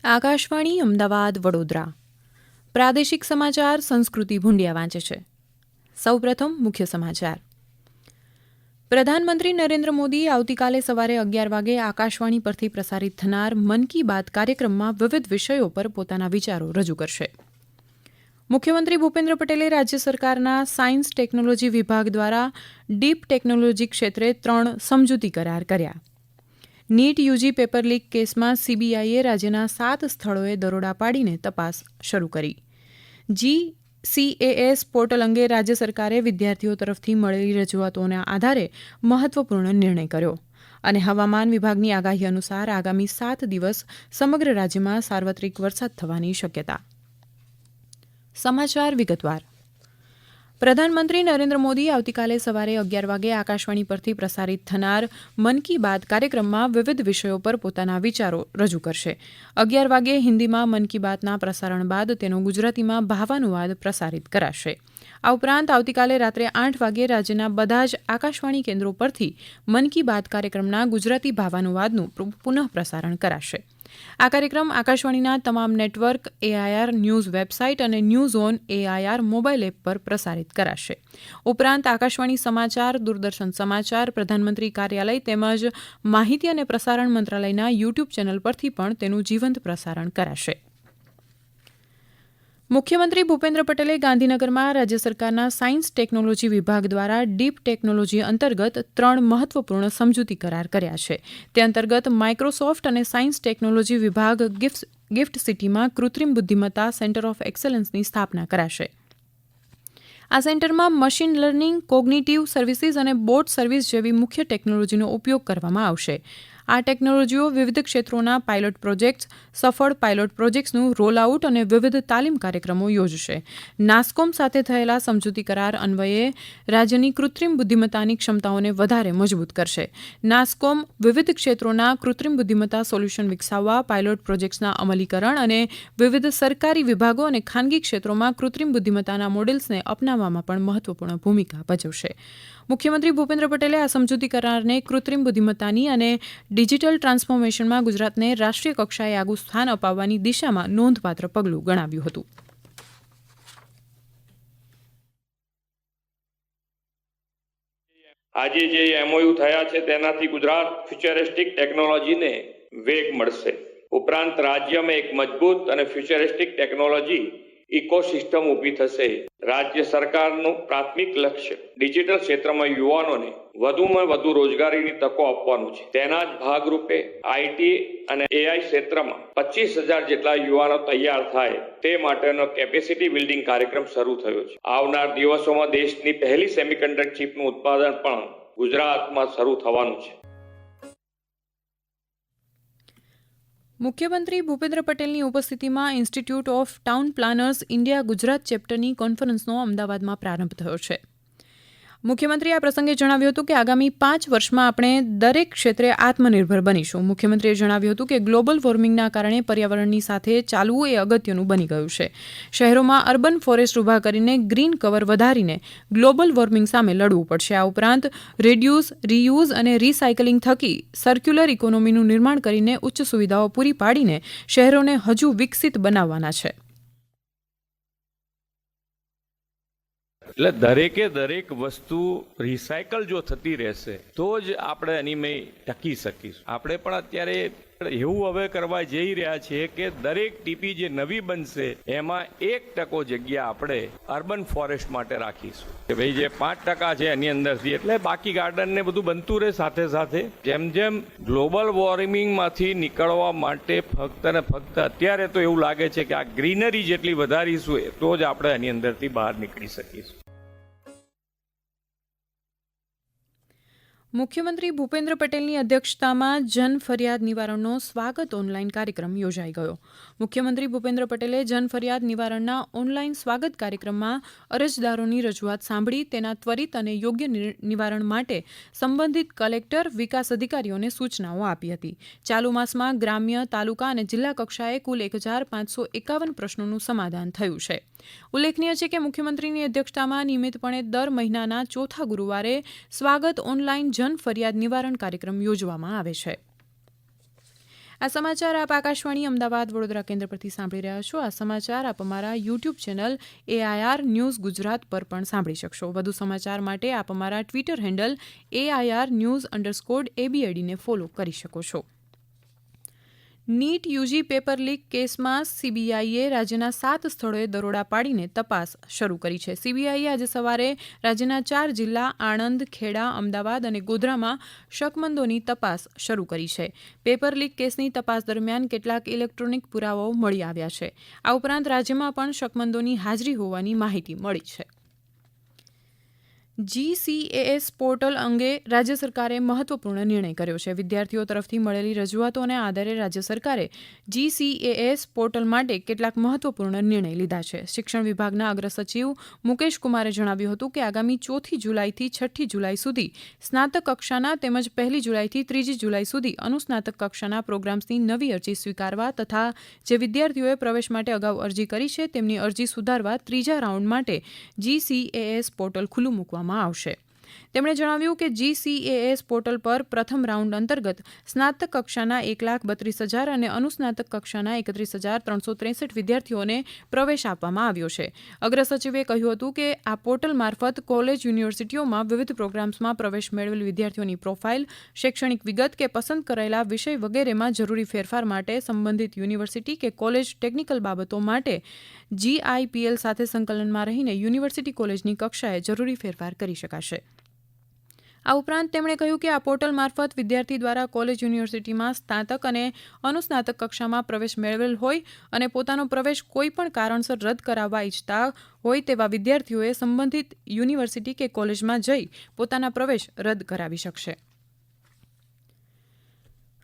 આકાશવાણી અમદાવાદ વડોદરા પ્રાદેશિક સમાચાર સંસ્કૃતિ ભુંડિયા વાંચે છે. સૌપ્રથમ મુખ્ય સમાચાર. પ્રધાનમંત્રી નરેન્દ્ર મોદી આવતીકાલે સવારે 11 વાગે આકાશવાણી પરથી પ્રસારિત થનાર મન કી બાત કાર્યક્રમમાં વિવિધ વિષયો પર પોતાના વિચારો રજૂ કરશે. મુખ્યમંત્રી ભૂપેન્દ્ર પટેલે રાજ્ય સરકારના સાયન્સ ટેકનોલોજી વિભાગ દ્વારા ડીપ ટેકનોલોજી ક્ષેત્રે 3 સમજૂતી કરાર કર્યા. નીટ યુજી પેપર લીક કેસમાં સીબીઆઈએ રાજ્યના 7 સ્થળોએ દરોડા પાડીને તપાસ શરૂ કરી. GCAS પોર્ટલ અંગે રાજ્ય સરકારે વિદ્યાર્થીઓ તરફથી મળેલી રજૂઆતોના આધારે મહત્વપૂર્ણ નિર્ણય કર્યો. અને હવામાન વિભાગની આગાહી અનુસાર આગામી 7 દિવસ સમગ્ર રાજ્યમાં સાર્વત્રિક વરસાદ થવાની શક્યતા. સમાચાર વિગતવાર. પ્રધાનમંત્રી નરેન્દ્ર મોદી આવતીકાલે સવારે 11 વાગે આકાશવાણી પરથી પ્રસારિત થનાર મન કી બાત કાર્યક્રમમાં વિવિધ વિષયો પર પોતાના વિચારો રજૂ કરશે. 11 વાગે હિન્દીમાં મન કી બાતના પ્રસારણ બાદ તેનો ગુજરાતીમાં ભાવાનુવાદ પ્રસારિત કરાશે. આ ઉપરાંત આવતીકાલે રાત્રે 8 વાગે રાજ્યના બધા જ આકાશવાણી કેન્દ્રો પરથી મન કી બાત કાર્યક્રમના ગુજરાતી ભાવાનુવાદનું પુનઃ પ્રસારણ કરાશે. આ કાર્યક્રમ આકાશવાણીના તમામ નેટવર્ક, AIR ન્યૂઝ વેબસાઇટ અને news on AIR mobile app પર પ્રસારિત કરાશે. ઉપરાંત આકાશવાણી સમાચાર, દૂરદર્શન સમાચાર, પ્રધાનમંત્રી કાર્યાલય તેમજ માહિતી અને પ્રસારણ મંત્રાલયના યુટ્યુબ ચેનલ પરથી પણ તેનું જીવંત પ્રસારણ કરાશે. મુખ્યમંત્રી ભૂપેન્દ્ર પટેલે ગાંધીનગરમાં રાજ્ય સરકારના સાયન્સ ટેકનોલોજી વિભાગ દ્વારા ડીપ ટેકનોલોજી અંતર્ગત 3 મહત્વપૂર્ણ સમજૂતી કરાર કર્યા છે. તે અંતર્ગત માઇક્રોસોફ્ટ અને સાયન્સ ટેકનોલોજી વિભાગ ગિફ્ટ સિટીમાં કૃત્રિમ બુદ્ધિમત્તા સેન્ટર ઓફ એક્સલન્સની સ્થાપના કરાશે. આ સેન્ટરમાં મશીન લર્નિંગ, કોગ્નિટિવ સર્વિસીસ અને બોટ સર્વિસ જેવી મુખ્ય ટેકનોલોજીનો ઉપયોગ કરવામાં આવશે. આ ટેકનોલોજીઓ વિવિધ ક્ષેત્રોના પાયલોટ પ્રોજેક્ટ્સ, સફળ પાયલોટ પ્રોજેક્ટ્સનું રોલ આઉટ અને વિવિધ તાલીમ કાર્યક્રમો યોજશે. નાસ્કોમ સાથે થયેલા સમજૂતી કરાર અન્વયે રાજ્યની કૃત્રિમ બુદ્ધિમત્તાની ક્ષમતાઓને વધારે મજબૂત કરશે. નાસ્કોમ વિવિધ ક્ષેત્રોના કૃત્રિમ બુદ્ધિમત્તા સોલ્યુશન વિકસાવવા, પાયલોટ પ્રોજેક્ટ્સના અમલીકરણ અને વિવિધ સરકારી વિભાગો અને ખાનગી ક્ષેત્રોમાં કૃત્રિમ બુદ્ધિમત્તાના મોડેલ્સને અપનાવવામાં પણ મહત્વપૂર્ણ ભૂમિકા ભજવશે. મુખ્યમંત્રી ભૂપેન્દ્ર પટેલે આ સમજૂતી કરારને કૃત્રિમ બુદ્ધિમત્તાની અને ડિજિટલ ટ્રાન્સફોર્મેશનમાં ગુજરાતને રાષ્ટ્રીય કક્ષાએ આગવું સ્થાન અપાવવાની દિશામાં નોંધપાત્ર પગલું ગણાવ્યું હતું. આજે જે MOU થયા છે તેનાથી ગુજરાત ફ્યુચરિસ્ટિક ટેકનોલોજીને વેગ મળશે. ઉપરાંત રાજ્યમાં એક મજબૂત અને ફ્યુચરિસ્ટિક ટેકનોલોજી ઇકોસિસ્ટમ ઊભી થશે. રાજ્ય સરકારનું પ્રાથમિક લક્ષ્ય ડિજિટલ ક્ષેત્રમાં યુવાનોને વધુમાં વધુ રોજગારીની તકો આપવાનું છે. તેના જ ભાગરૂપે IT અને AI ક્ષેત્રમાં 25,000 જેટલા યુવાનો તૈયાર થાય તે માટેનો કેપેસિટી બિલ્ડિંગ કાર્યક્રમ શરૂ થયો છે. આવનાર દિવસોમાં દેશની પહેલી સેમિકન્ડક્ટર ચિપનું ઉત્પાદન પણ ગુજરાતમાં શરૂ થવાનું છે. મુખ્યમંત્રી ભૂપેન્દ્ર પટેલની ઉપસ્થિતિમાં institute of town planners India Gujarat ચેપ્ટરની કોન્ફરન્સનો અમદાવાદમાં પ્રારંભ થયો છે. મુખ્યમંત્રીએ આ પ્રસંગે જણાવ્યું હતું કે આગામી 5 વર્ષમાં આપણે દરેક ક્ષેત્રે આત્મનિર્ભર બનીશું. મુખ્યમંત્રીએ જણાવ્યું હતું કે ગ્લોબલ વોર્મિંગના કારણે પર્યાવરણની સાથે ચાલવું એ અગત્યનું બની ગયું છે. શહેરોમાં અર્બન ફોરેસ્ટ ઊભા કરીને ગ્રીન કવર વધારીને ગ્લોબલ વોર્મિંગ સામે લડવું પડશે. આ ઉપરાંત રીડ્યુસ, રીયુઝ અને રીસાયકલિંગ થકી સર્ક્યુલર ઇકોનોમીનું નિર્માણ કરીને ઉચ્ચ સુવિધાઓ પૂરી પાડીને શહેરોને હજુ વિકસિત બનાવવાના છે. એટલે દરેક વસ્તુ રિસાયકલ જો થતી રહેશે તો જ આપણે એની ટકી શકીશું. આપણે પણ અત્યારે એવું હવે કરવા જઈ રહ્યા છીએ કે દરેક ટીપી જે નવી બનશે એમાં 1% જગ્યા આપણે અર્બન ફોરેસ્ટ માટે રાખીશું. કે ભાઈ જે 5% છે એની અંદરથી એટલે બાકી ગાર્ડન ને બધું બનતું રહે. સાથે સાથે જેમ જેમ ગ્લોબલ વોર્મિંગમાંથી નીકળવા માટે ફક્ત ને ફક્ત અત્યારે તો એવું લાગે છે કે આ ગ્રીનરી જેટલી વધારીશું તો જ આપણે એની અંદરથી બહાર નીકળી શકીશું. મુખ્યમંત્રી ભૂપેન્દ્ર પટેલની અધ્યક્ષતામાં જન ફરિયાદ નિવારણનો સ્વાગત ઓનલાઈન કાર્યક્રમ યોજાઈ ગયો. મુખ્યમંત્રી ભૂપેન્દ્ર પટેલે જન ફરિયાદ નિવારણના ઓનલાઈન સ્વાગત કાર્યક્રમમાં અરજદારોની રજૂઆત સાંભળી તેના ત્વરિત અને યોગ્ય નિવારણ માટે સંબંધિત કલેક્ટર, વિકાસ અધિકારીઓને સૂચનાઓ આપી હતી. ચાલુ માસમાં ગ્રામ્ય, તાલુકા અને જિલ્લા કક્ષાએ કુલ 1,551 પ્રશ્નોનું સમાધાન થયું છે. ઉલ્લેખનીય છે કે મુખ્યમંત્રીની અધ્યક્ષતામાં નિયમિતપણે દર મહિનાના ચોથા ગુરુવારે સ્વાગત ઓનલાઈન જન ફરિયાદ નિવારણ કાર્યક્રમ યોજવામાં આવે છે. આ સમાચાર આપ આકાશવાણી અમદાવાદ વડોદરા કેન્દ્ર પરથી સાંભળી રહ્યા છો. આ સમાચાર આપ અમારા YouTube channel AIR news Gujarat પર પણ સાંભળી શકશો. વધુ સમાચાર માટે આપ અમારા ટ્વિટર હેન્ડલ AIR_ABID ને ફોલો કરી શકો છો. નીટ યુજી પેપર લીક કેસમાં સીબીઆઈએ રાજ્યના 7 સ્થળોએ દરોડા પાડીને તપાસ શરૂ કરી છે. સીબીઆઈએ આજે સવારે રાજ્યના 4 જિલ્લા આણંદ, ખેડા, અમદાવાદ અને ગોધરામાં શકમંદોની તપાસ શરૂ કરી છે. પેપર લીક કેસની તપાસ દરમિયાન કેટલાક ઇલેક્ટ્રોનિક પુરાવાઓ મળી આવ્યા છે. આ ઉપરાંત રાજ્યમાં પણ શકમંદોની હાજરી હોવાની માહિતી મળી છે. GCAS પોર્ટલ અંગે રાજ્ય સરકારે મહત્વપૂર્ણ નિર્ણય કર્યો છે. વિદ્યાર્થીઓ તરફથી મળેલી રજૂઆતોને આધારે રાજ્ય સરકારે GCAS પોર્ટલ માટે કેટલાક મહત્વપૂર્ણ નિર્ણય લીધા છે. શિક્ષણ વિભાગના અગ્ર સચિવ મુકેશ કુમારે જણાવ્યું હતું કે આગામી 4 જુલાઈથી 6 જુલાઈ સુધી સ્નાતક કક્ષાના તેમજ 1 જુલાઈથી 3 જુલાઈ સુધી અનુસ્નાતક કક્ષાના પ્રોગ્રામ્સની નવી અરજી સ્વીકારવા તથા જે વિદ્યાર્થીઓએ પ્રવેશ માટે અગાઉ અરજી કરી છે તેમની અરજી સુધારવા ત્રીજા રાઉન્ડ માટે GCAS પોર્ટલ ખુલ્લું મૂકવામાં આવશે. તેમણે જણાવ્યું કે GCAS પોર્ટલ પર પ્રથમ રાઉન્ડ અંતર્ગત સ્નાતક કક્ષાના 1,32,000 અને અનુસ્નાતક કક્ષાના 31,363 વિદ્યાર્થીઓને પ્રવેશ આપવામાં આવ્યો છે. અગ્ર સચિવે કહ્યું હતું કે આ પોર્ટલ મારફત કોલેજ યુનિવર્સિટીઓમાં વિવિધ પ્રોગ્રામ્સમાં પ્રવેશ મેળવેલ વિદ્યાર્થીઓની પ્રોફાઇલ, શૈક્ષણિક વિગત કે પસંદ કરેલા વિષય વગેરેમાં જરૂરી ફેરફાર માટે સંબંધિત યુનિવર્સિટી કે કોલેજ ટેકનિકલ બાબતો માટે GIPL સાથે સંકલનમાં રહીને યુનિવર્સિટી કોલેજની કક્ષાએ જરૂરી ફેરફાર કરી શકાશે. આ ઉપરાંત તેમણે કહ્યું કે આ પોર્ટલ મારફત વિદ્યાર્થી દ્વારા કોલેજ યુનિવર્સિટીમાં સ્નાતક અને અનુસ્નાતક કક્ષામાં પ્રવેશ મેળવેલ હોય અને પોતાનો પ્રવેશ કોઈપણ કારણસર રદ કરાવવા ઈચ્છતા હોય તેવા વિદ્યાર્થીઓએ સંબંધિત યુનિવર્સિટી કે કોલેજમાં જઈ પોતાના પ્રવેશ રદ કરાવી શકશે.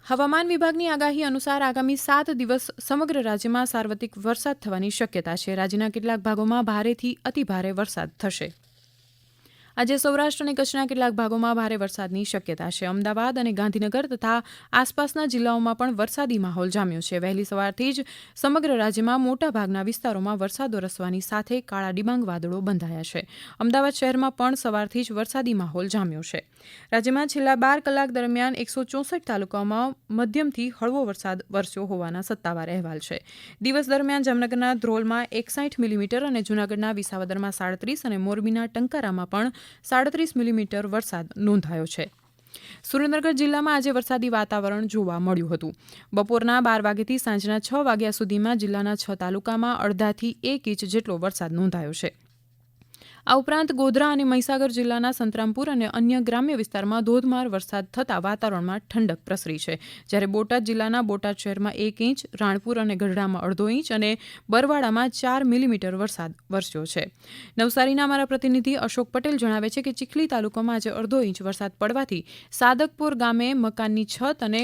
હવામાન વિભાગની આગાહી અનુસાર આગામી 7 દિવસ સમગ્ર રાજ્યમાં સાર્વત્રિક વરસાદ થવાની શક્યતા છે. રાજ્યના કેટલાક ભાગોમાં ભારેથી અતિભારે વરસાદ થશે. આજે સૌરાષ્ટ્ર અને કચ્છના કેટલાક ભાગોમાં ભારે વરસાદની શક્યતા છે. અમદાવાદ અને ગાંધીનગર તથા આસપાસના જિલ્લાઓમાં પણ વરસાદી માહોલ જામ્યો છે. વહેલી સવારથી જ સમગ્ર રાજ્યમાં મોટાભાગના વિસ્તારોમાં વરસાદ વરસવાની સાથે કાળા ડિબાંગ વાદળો બંધાયા છે. અમદાવાદ શહેરમાં પણ સવારથી જ વરસાદી માહોલ જામ્યો છે. રાજ્યમાં છેલ્લા 12 કલાક દરમિયાન 164 તાલુકાઓમાં મધ્યમથી હળવો વરસાદ વરસ્યો હોવાના સત્તાવાર અહેવાલ છે. દિવસ દરમિયાન જામનગરના ધ્રોલમાં 61 મિલીમીટર અને જૂનાગઢના વિસાવદરમાં 37 અને મોરબીના ટંકારામાં પણ 37 મિલીમીટર વરસાદ નોંધાયો છે. સુરેન્દ્રનગર જિલ્લામાં આજે વરસાદી વાતાવરણ જોવા મળ્યું હતું. બપોરના 12 વાગ્યાથી સાંજના 6 વાગ્યા સુધીમાં જિલ્લાના 6 તાલુકામાં અડધાથી 1 ઇંચ જેટલો વરસાદ નોંધાયો છે. આ ઉપરાંત ગોધરા અને મહીસાગર જિલ્લાના સંતરામપુર અને અન્ય ગ્રામ્ય વિસ્તારમાં ધોધમાર વરસાદ થતાં વાતાવરણમાં ઠંડક પ્રસરી છે. જ્યારે બોટાદ જિલ્લાના બોટાદ શહેરમાં 1 ઇંચ, રાણપુર અને ગઢડામાં અડધો ઇંચ અને બરવાડામાં 4 મિલીમીટર વરસાદ વરસ્યો છે. નવસારીના અમારા પ્રતિનિધિ અશોક પટેલ જણાવે છે કે ચીખલી તાલુકામાં આજે અડધો ઇંચ વરસાદ પડવાથી સાદકપુર ગામે મકાનની છત અને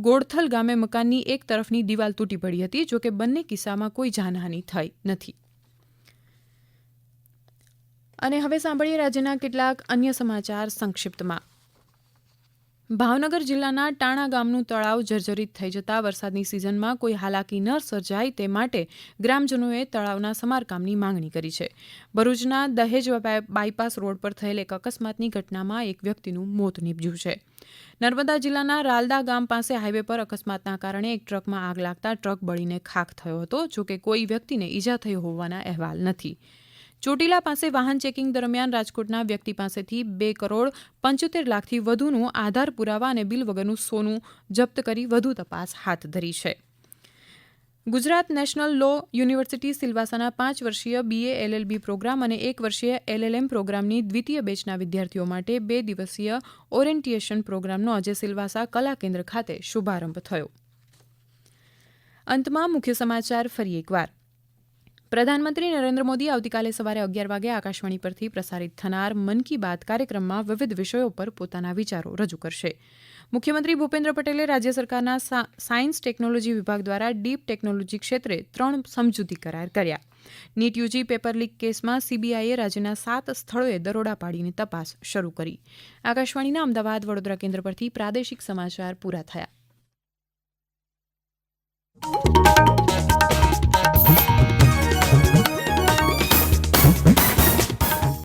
ગોળથલ ગામે મકાનની એક તરફની દિવાલ તૂટી પડી હતી. જોકે બંને કિસ્સામાં કોઈ જાનહાનિ થઈ નથી. અને હવે સાંભળીએ રાજ્યના કેટલાક અન્ય સમાચાર સંક્ષિપ્તમાં. ભાવનગર જિલ્લાના ટાણા ગામનું તળાવ જર્જરિત થઈ જતા વરસાદની સિઝનમાં કોઈ હાલાકી ન સર્જાય તે માટે ગ્રામજનોએ તળાવના સમારકામની માંગણી કરી છે. ભરૂચના દહેજ બાયપાસ રોડ પર થયેલ એક અકસ્માતની ઘટનામાં એક વ્યક્તિનું મોત નીપજ્યું છે. નર્મદા જિલ્લાના રાલદા ગામ પાસે હાઈવે પર અકસ્માતના કારણે એક ટ્રકમાં આગ લાગતા ટ્રક બળીને ખાખ થયો હતો. જોકે કોઈ વ્યક્તિને ઈજા થઈ હોવાના અહેવાલ નથી. ચોટીલા પાસે વાહન ચેકિંગ દરમિયાન રાજકોટના વ્યક્તિ પાસેથી 2,75,00,000થી વધુનું આધાર પુરાવા અને બિલ વગરનું સોનું જપ્ત કરી વધુ તપાસ હાથ ધરી છે. ગુજરાત નેશનલ લો યુનિવર્સિટી સિલવાસાના 5 વર્ષીય BA LLB પ્રોગ્રામ અને 1 વર્ષીય LLM પ્રોગ્રામની દ્વિતીય બેચના વિદ્યાર્થીઓ માટે 2 દિવસીય ઓરિએન્ટિએશન પ્રોગ્રામનો આજે સિલવાસા કલા કેન્દ્ર ખાતે શુભારંભ થયો. અંતમાં મુખ્ય સમાચાર ફરી એકવાર. પ્રધાનમંત્રી નરેન્દ્ર મોદી આવતીકાલે સવારે 11 વાગે આકાશવાણી પરથી પ્રસારિત થનાર મન કી બાત કાર્યક્રમમાં વિવિધ વિષયો પર પોતાના વિચારો રજૂ કરશે. મુખ્યમંત્રી ભૂપેન્દ્ર પટેલે રાજ્ય સરકારના સાયન્સ ટેકનોલોજી વિભાગ દ્વારા ડીપ ટેકનોલોજી ક્ષેત્રે 3 સમજૂતી કરાર કર્યા. નીટ યુજી પેપર લીક કેસમાં સીબીઆઈએ રાજ્યના 7 સ્થળોએ દરોડા પાડીને તપાસ શરૂ કરી. આકાશવાણીના અમદાવાદ વડોદરા કેન્દ્ર પરથી પ્રાદેશિક સમાચાર પૂરા થયા.